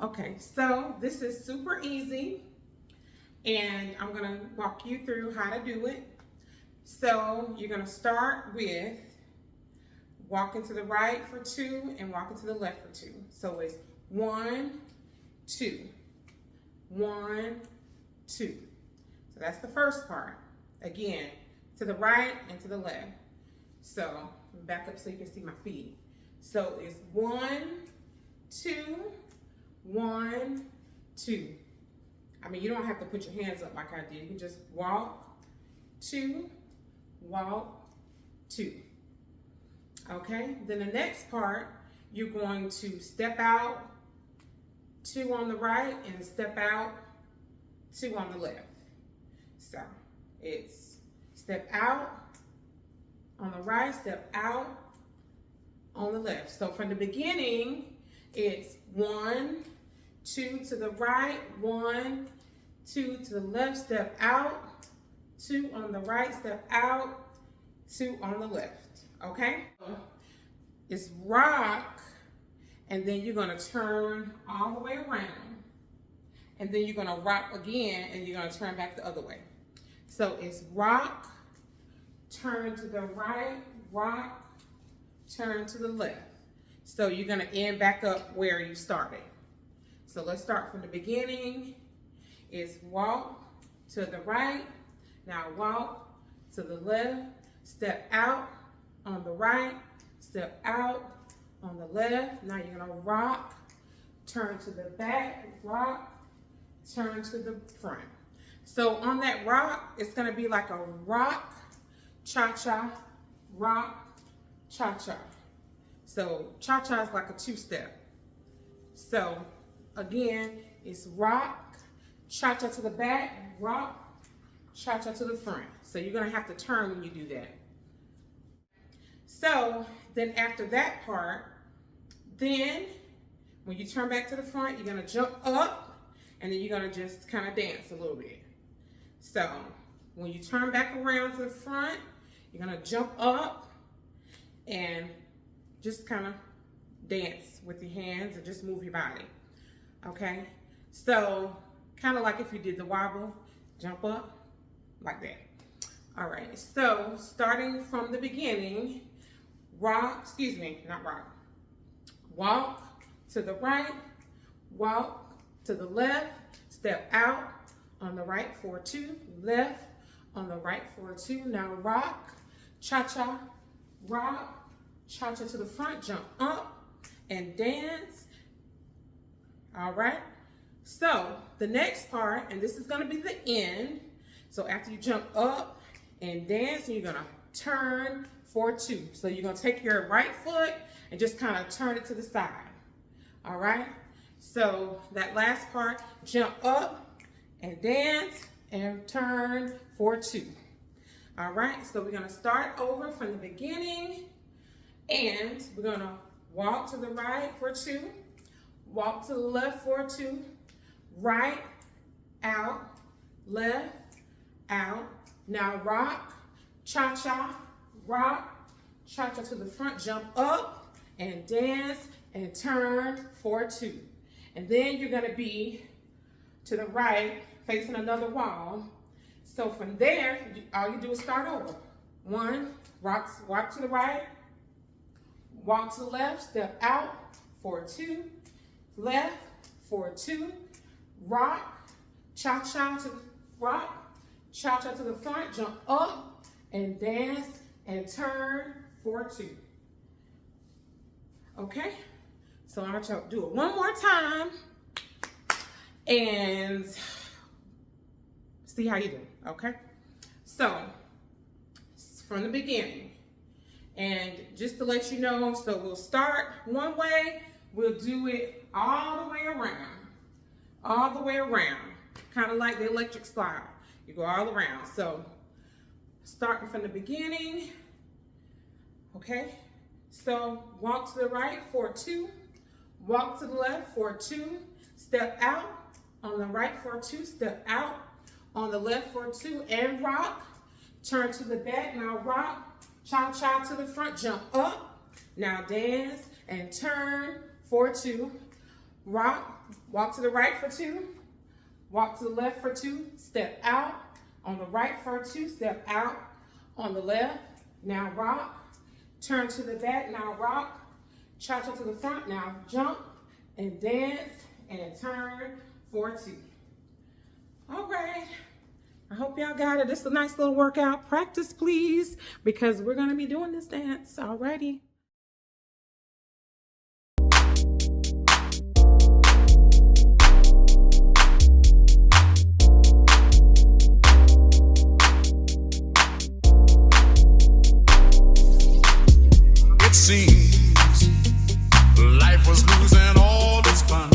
Okay, so this is super easy and I'm gonna walk you through how to do it. So you're gonna start with walking to the right for 2 and walking to the left for 2. So it's 1, 2, 1, 2. So that's the first part. Again, to the right and to the left. So back up so you can see my feet. So it's 1, 2, 1, 2. I mean, you don't have to put your hands up like I did. You can just walk, 2, walk, 2. Okay, then the next part, you're going to step out, 2 on the right, and step out, 2 on the left. So it's step out on the right, step out on the left. So from the beginning, it's 1, 2 to the right, 1, 2 to the left, step out, 2 on the right, step out, 2 on the left. Okay? It's rock, and then you're gonna turn all the way around, and then you're gonna rock again, and you're gonna turn back the other way. So it's rock, turn to the right, rock, turn to the left. So you're gonna end back up where you started. So let's start from the beginning. It's walk to the right, now walk to the left, step out on the right, step out on the left. Now you're gonna rock, turn to the back, rock, turn to the front. So on that rock, it's gonna be like a rock, cha-cha, rock, cha-cha. So cha-cha is like a 2-step. So again, it's rock, cha-cha to the back, rock, cha-cha to the front. So you're gonna have to turn when you do that. So then after that part, then when you turn back to the front, you're gonna jump up and then you're gonna just kind of dance a little bit. So when you turn back around to the front, you're gonna jump up and just kind of dance with your hands and just move your body. Okay? So kind of like if you did the wobble, jump up like that. All right, so starting from the beginning, rock, excuse me, not rock. Walk to the right, walk to the left, step out on the right for 2, left on the right for 2. Now rock, cha-cha, rock, cha-cha to the front, jump up and dance. All right, so the next part, and this is gonna be the end. So after you jump up and dance, you're gonna turn for 2. So you're gonna take your right foot and just kind of turn it to the side. All right, so that last part, jump up and dance and turn for 2. All right, so we're gonna start over from the beginning, and we're gonna walk to the right for 2, walk to the left for 2, right, out, left, out. Now rock, cha-cha, rock, cha-cha to the front, jump up and dance and turn for 2. And then you're gonna be to the right, facing another wall. So from there, all you do is start over. 1, walk to the right, walk to the left, step out for 2, left for 2, rock, cha-cha to the rock, cha-cha to the front, jump up and dance and turn for 2. Okay, so I'm gonna do it one more time and see how you do, okay? So, from the beginning, and just to let you know, so we'll start one way, we'll do it all the way around, kind of like the electric slide. You go all around. So starting from the beginning, okay? So walk to the right for 2, walk to the left for 2, step out on the right for 2, step out on the left for 2, and rock, turn to the back, now rock, cha-cha to the front, jump up, now dance and turn for 2, rock, walk to the right for 2, walk to the left for 2, step out, on the right for 2, step out, on the left, now rock, turn to the back, now rock, cha-cha to the front, now jump and dance and turn for 2. All right, I hope y'all got it. This is a nice little workout. Practice, please, because we're gonna be doing this dance. Alrighty. It seems life was losing all its fun.